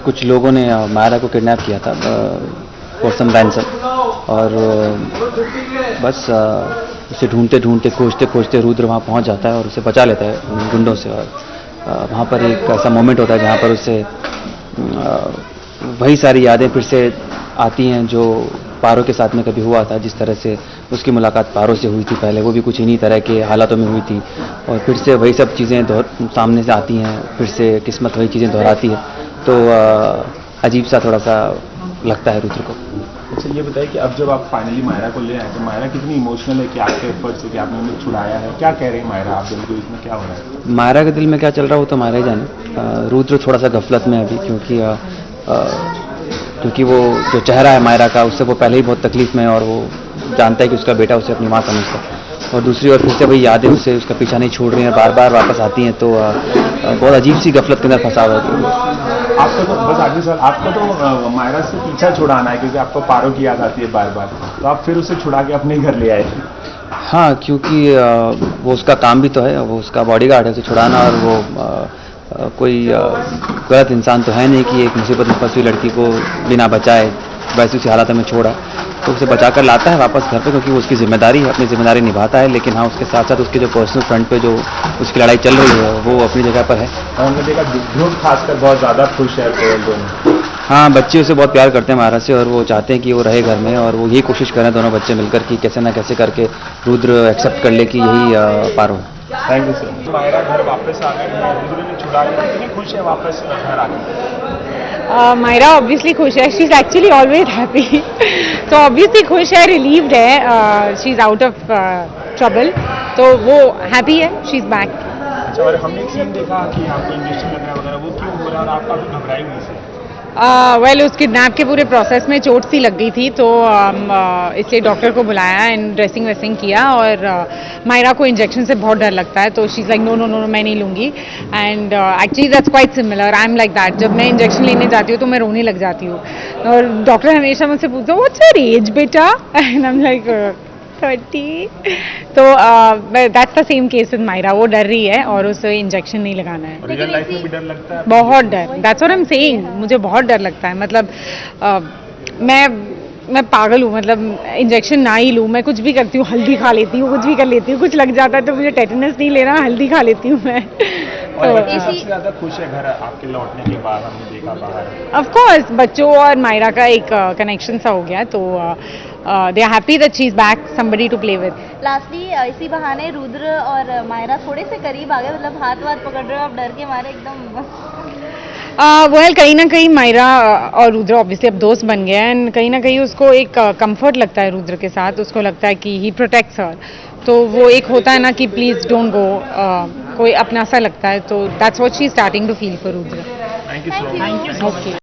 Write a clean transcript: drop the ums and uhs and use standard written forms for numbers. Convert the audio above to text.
कुछ लोगों ने मायरा को किडनैप किया था फॉर सम रैंसम, और बस उसे ढूंढते ढूंढते खोजते खोजते रुद्र वहाँ पहुँच जाता है और उसे बचा लेता है गुंडों से। और वहाँ पर एक ऐसा मोमेंट होता है जहाँ पर उसे वही सारी यादें फिर से आती हैं जो पारो के साथ में कभी हुआ था। जिस तरह से उसकी मुलाकात पारो से हुई थी पहले, वो भी कुछ इन्हीं तरह के हालातों में हुई थी, और फिर से वही सब चीज़ें सामने से आती हैं, फिर से किस्मत वही चीज़ें दोहराती है। तो अजीब सा थोड़ा सा लगता है रुद्र को। अच्छा, ये बताइए कि अब जब आप फाइनली मायरा को ले आए तो मायरा कितनी इमोशनल है कि आपके एफर्ट से कि आपने उन्हें छुड़ाया है? क्या कह रही है मायरा, आप दिल को इसमें क्या हो रहा है? मायरा के दिल में क्या चल रहा है वो तो मायरा ही जाने। रुद्र थोड़ा सा गफलत में अभी, क्योंकि वो जो चेहरा है मायरा का, उससे वो पहले ही बहुत तकलीफ में है, और वो जानता है कि उसका बेटा उसे अपनी माँ समझता है। और दूसरी ओर फिर से वही यादें उससे उसका पीछा नहीं छोड़ रही हैं, बार बार वापस आती हैं। तो बहुत अजीब सी गफलत के अंदर फंसा हुआ है। आपको तो बस आगे सर, आपको तो मायरा से पीछा छुड़ाना है क्योंकि आपको पारो की याद आती है बार बार, तो आप फिर उसे छुड़ा के अपने घर ले आए। हाँ, क्योंकि वो उसका काम भी तो है, वो उसका बॉडीगार्ड है, उसे छुड़ाना। और वो कोई गलत इंसान तो है नहीं कि एक मुसीबत में फंसी लड़की को बिना बचाए वैसी उसी हालत में छोड़ा। तो उसे बचा कर लाता है वापस घर पे, क्योंकि वो उसकी जिम्मेदारी है, अपनी जिम्मेदारी निभाता है। लेकिन हाँ, उसके साथ साथ उसके जो पर्सनल फ्रंट पे जो उसकी लड़ाई चल रही है वो अपनी जगह पर है। हमने देखा ध्रुव खासकर बहुत ज़्यादा खुश है दोनों। हाँ, बच्चे उसे बहुत प्यार करते हैं मायरा से, और वो चाहते हैं कि वो रहे घर में, और वो यही कोशिश करें दोनों बच्चे मिलकर कि कैसे ना कैसे करके रुद्र एक्सेप्ट कर ले कि यही पारो है। Thank you sir. मायरा घर वापस आ गई है, रुद्र ने छुड़ा लिया, कितनी खुश है वापस घर आके? मायरा ऑब्वियसली खुश है, she is actually always happy. तो ऑब्वियसली खुश है, रिलीव्ड है, she is out of trouble, तो वो हैप्पी है, शी इज बैक। अच्छा, और हमने एक सीन देखा कि आपको इंजेक्शन लग रहा है वगैरह, वो क्यों हो रहा है और आप काफ़ी घबराई हुई से? वेल उस किडनैप के पूरे प्रोसेस में चोट सी लग गई थी, तो इसलिए डॉक्टर को बुलाया एंड ड्रेसिंग वेसिंग किया। और मायरा को इंजेक्शन से बहुत डर लगता है, तो she is like no no no मैं नहीं लूँगी। And actually that's quite similar, I am like that. जब मैं इंजेक्शन लेने जाती हूँ तो मैं रोने लग जाती हूँ, और डॉक्टर हमेशा मुझसे पूछते हैं व्हाट्स योर एज बेटा, एंड आई एम लाइक 30। तो that's the same case with Myra, वो डर रही है और उसे इंजेक्शन नहीं लगाना है। और रियल लाइफ में भी डर लगता है? बहुत डर, that's what I am saying, मुझे बहुत डर लगता है। मतलब मैं पागल हूँ, मतलब इंजेक्शन ना ही लूँ, मैं कुछ भी करती हूँ, हल्दी खा लेती हूँ, कुछ भी कर लेती हूँ, कुछ लग जाता है तो मुझे टेटनस नहीं लेना, हल्दी खा लेती हूँ मैं। और बच्चे सबसे ज़्यादा खुश है घर आपके लौटने के बाद, हमने देखा बाहर। ऑफ कोर्स बच्चों और मायरा का एक कनेक्शन सा हो गया, तो they are happy that she is back, somebody to play with. Lastly इसी बहाने रुद्र और मायरा थोड़े से करीब आ गए, मतलब हाथ वाथ पकड़ रहे हो आप डर के मारे एकदम? वेल कहीं ना कहीं मायरा और रुद्र ऑब्वियसली अब दोस्त बन गए हैं, एंड कहीं ना कहीं उसको एक कंफर्ट लगता है रुद्र के साथ, उसको लगता है कि ही प्रोटेक्ट्स हर। तो वो एक होता है ना कि प्लीज डोंट गो, कोई अपना सा लगता है, तो that's what she is starting to feel for Rudra. Thank you so much. Okay.